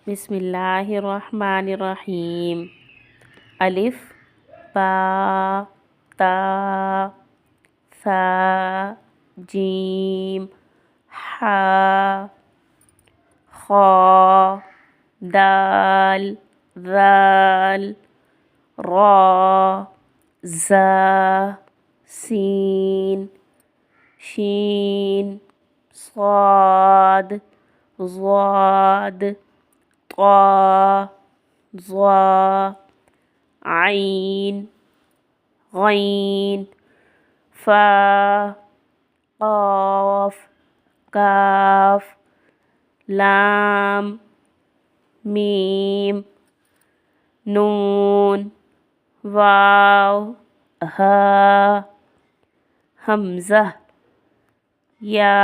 बिस्मिल्लाहिर्रहमानिर्रहीम। अलिफ बा ता सा जीम हा खा दाल ज़ाल रा ज़ा सीन शीन स्वाद ज़ाद क़ा ज़ा आइन ग़ैन फ़ा क़ाफ़ काफ़ लाम मीम नून वाव हा हमज़ा या